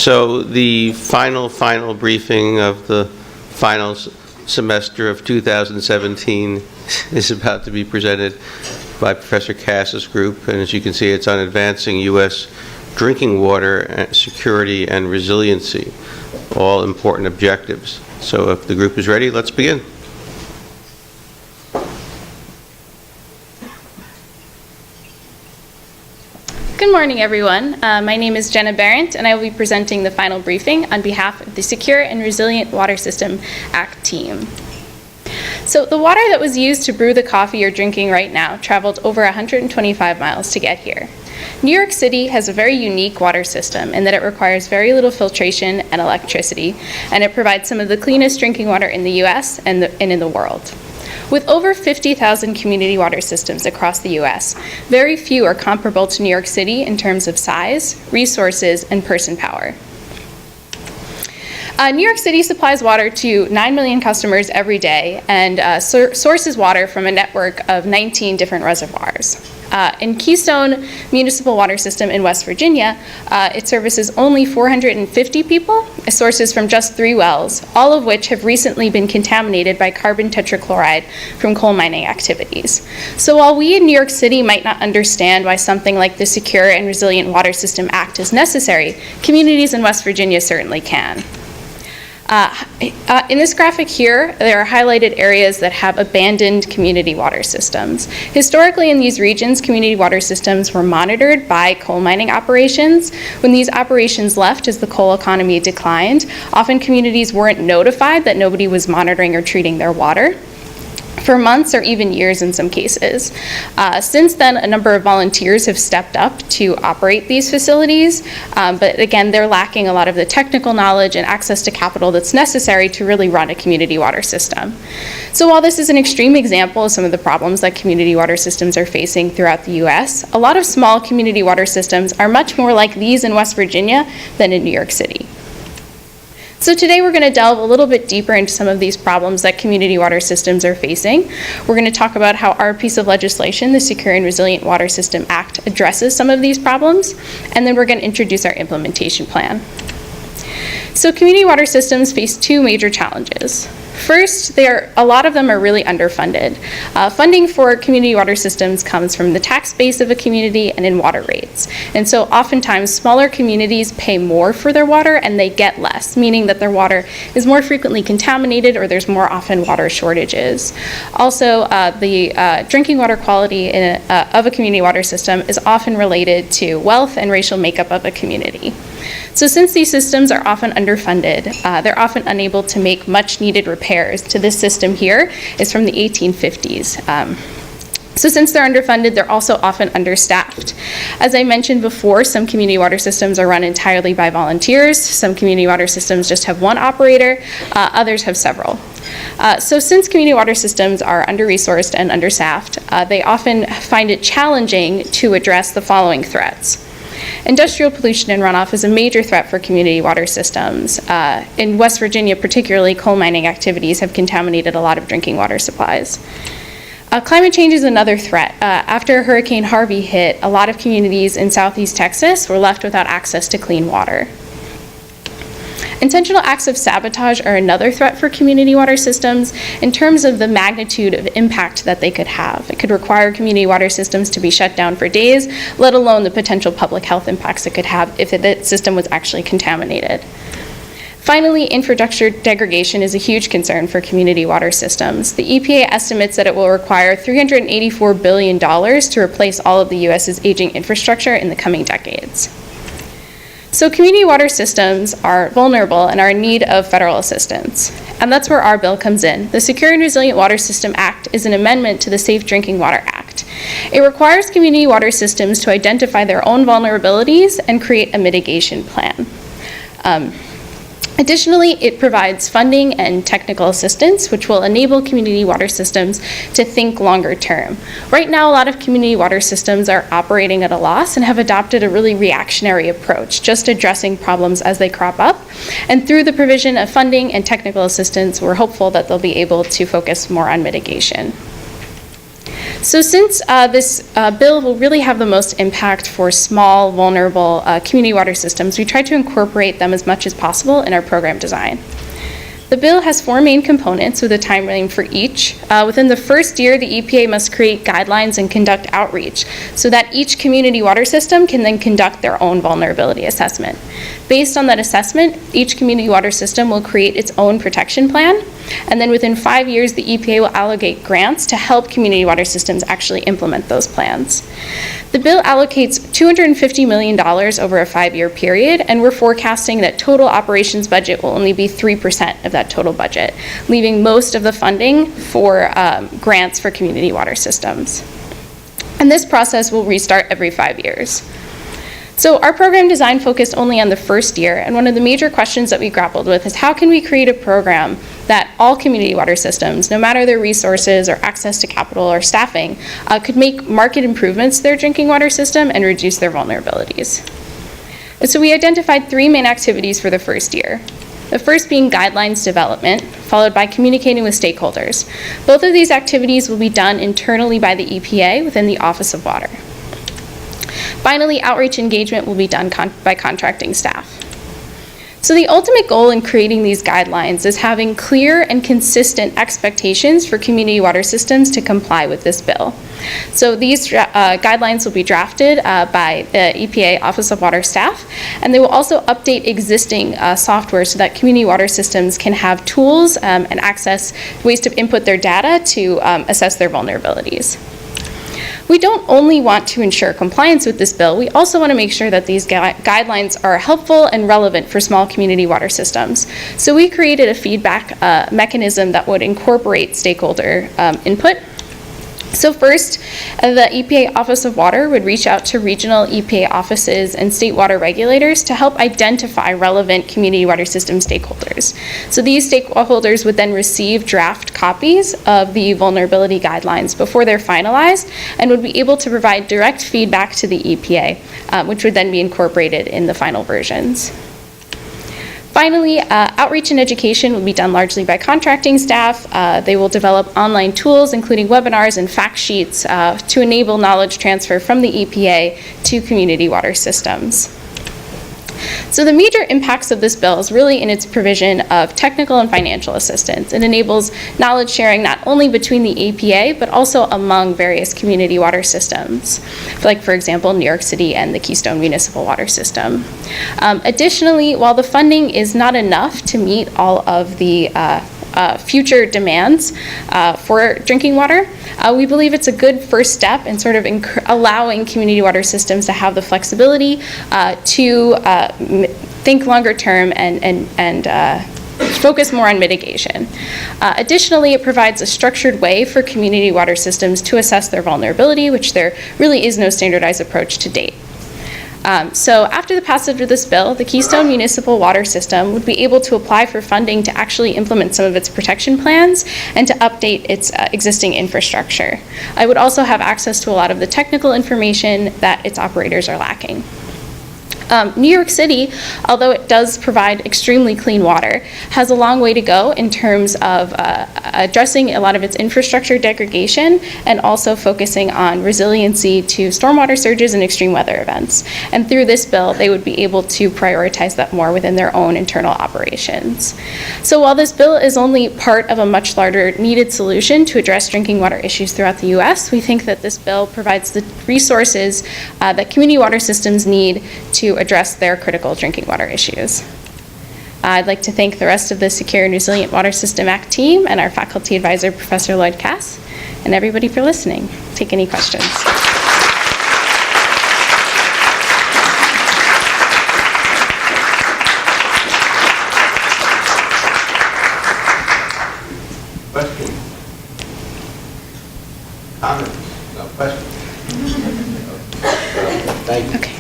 So the final briefing of the final semester of 2017 is about to be presented by Professor Cass's group, and as you can see, it's on advancing U.S. drinking water security and resiliency, all important objectives. So if the group is ready, let's begin. Good morning, everyone. My name is Jenna Berendt, and I will be presenting the final briefing on behalf of the Secure and Resilient Water System Act team. So the water that was used to brew the coffee you're drinking right now traveled over 125 miles to get here. New York City has a very unique water system in that it requires very little filtration and electricity, and it provides some of the cleanest drinking water in the U.S. and in the world. With over 50,000 community water systems across the U.S., very few are comparable to New York City in terms of size, resources, and person power. New York City supplies water to 9 million customers every day and sources water from a network of 19 different reservoirs. In Keystone Municipal Water System in West Virginia, it services only 450 people, sources from just 3 wells, all of which have recently been contaminated by carbon tetrachloride from coal mining activities. So while we in New York City might not understand why something like the Secure and Resilient Water System Act is necessary, communities in West Virginia certainly can. In this graphic here, there are highlighted areas that have abandoned community water systems. Historically, in these regions, community water systems were monitored by coal mining operations. When these operations left as the coal economy declined, often communities weren't notified that nobody was monitoring or treating their water for months or even years in some cases. Since then, a number of volunteers have stepped up to operate these facilities, but again, they're lacking a lot of the technical knowledge and access to capital that's necessary to really run a community water system. So while this is an extreme example of some of the problems that community water systems are facing throughout the U.S., a lot of small community water systems are much more like these in West Virginia than in New York City. So today we're going to delve a little bit deeper into some of these problems that community water systems are facing. We're going to talk about how our piece of legislation, the Secure and Resilient Water System Act, addresses some of these problems, and then we're going to introduce our implementation plan. So community water systems face 2 major challenges. First, a lot of them are really underfunded. Funding for community water systems comes from the tax base of a community and in water rates. And so oftentimes smaller communities pay more for their water and they get less, meaning that their water is more frequently contaminated or there's more often water shortages. Also, the drinking water quality of a community water system is often related to wealth and racial makeup of a community. So since these systems are often underfunded, they're often unable to make much needed repairs to this system here is from the 1850s. So since they're underfunded, they're also often understaffed. As I mentioned before, some community water systems are run entirely by volunteers. Some community water systems just have one operator. Others have several. So since community water systems are under-resourced and understaffed, they often find it challenging to address the following threats. Industrial pollution and runoff is a major threat for community water systems. In West Virginia particularly, coal mining activities have contaminated a lot of drinking water supplies. Climate change is another threat. After Hurricane Harvey hit, a lot of communities in southeast Texas were left without access to clean water. Intentional acts of sabotage are another threat for community water systems in terms of the magnitude of impact that they could have. It could require community water systems to be shut down for days, let alone the potential public health impacts it could have if the system was actually contaminated. Finally, infrastructure degradation is a huge concern for community water systems. The EPA estimates that it will require $384 billion to replace all of the U.S.'s aging infrastructure in the coming decades. So community water systems are vulnerable and are in need of federal assistance. And that's where our bill comes in. The Secure and Resilient Water System Act is an amendment to the Safe Drinking Water Act. It requires community water systems to identify their own vulnerabilities and create a mitigation plan. Additionally, it provides funding and technical assistance, which will enable community water systems to think longer term. Right now, a lot of community water systems are operating at a loss and have adopted a really reactionary approach, just addressing problems as they crop up. And through the provision of funding and technical assistance, we're hopeful that they'll be able to focus more on mitigation. So since this bill will really have the most impact for small, vulnerable community water systems, we tried to incorporate them as much as possible in our program design. The bill has 4 main components with a timeline for each. Within the first year, the EPA must create guidelines and conduct outreach so that each community water system can then conduct their own vulnerability assessment. Based on that assessment, each community water system will create its own protection plan, and then within 5 years, the EPA will allocate grants to help community water systems actually implement those plans. The bill allocates $250 million over a 5-year period, and we're forecasting that total operations budget will only be 3% of that total budget, leaving most of the funding for grants for community water systems. And this process will restart every 5 years. So our program design focused only on the first year, and one of the major questions that we grappled with is how can we create a program that all community water systems, no matter their resources or access to capital or staffing, could make marked improvements to their drinking water system and reduce their vulnerabilities. And so we identified 3 main activities for the first year. The first being guidelines development, followed by communicating with stakeholders. Both of these activities will be done internally by the EPA within the Office of Water. Finally, outreach engagement will be done by contracting staff. So the ultimate goal in creating these guidelines is having clear and consistent expectations for community water systems to comply with this bill. So these guidelines will be drafted by the EPA Office of Water staff, and they will also update existing software so that community water systems can have tools and access ways to input their data to assess their vulnerabilities. We don't only want to ensure compliance with this bill, we also want to make sure that these guidelines are helpful and relevant for small community water systems. So we created a feedback mechanism that would incorporate stakeholder input. So first, the EPA Office of Water would reach out to regional EPA offices and state water regulators to help identify relevant community water system stakeholders. So these stakeholders would then receive draft copies of the vulnerability guidelines before they're finalized and would be able to provide direct feedback to the EPA, which would then be incorporated in the final versions. Finally, outreach and education will be done largely by contracting staff. They will develop online tools, including webinars and fact sheets, to enable knowledge transfer from the EPA to community water systems. So the major impacts of this bill is really in its provision of technical and financial assistance. It enables knowledge sharing not only between the EPA, but also among various community water systems, like, for example, New York City and the Keystone Municipal Water System. Additionally, while the funding is not enough to meet all of the future demands for drinking water, we believe it's a good first step in sort of allowing community water systems to have the flexibility to think longer term and focus more on mitigation. Additionally, it provides a structured way for community water systems to assess their vulnerability, which there really is no standardized approach to date. So after the passage of this bill, the Keystone Municipal Water System would be able to apply for funding to actually implement some of its protection plans and to update its existing infrastructure. I would also have access to a lot of the technical information that its operators are lacking. New York City, although it does provide extremely clean water, has a long way to go in terms of addressing a lot of its infrastructure degradation and also focusing on resiliency to stormwater surges and extreme weather events. And through this bill, they would be able to prioritize that more within their own internal operations. So while this bill is only part of a much larger needed solution to address drinking water issues throughout the U.S., we think that this bill provides the resources that community water systems need to address their critical drinking water issues. I'd like to thank the rest of the Secure and Resilient Water System Act team and our faculty advisor, Professor Lloyd Cass, and everybody for listening. Take any questions. Questions? Comments? No questions? Thank you. Okay.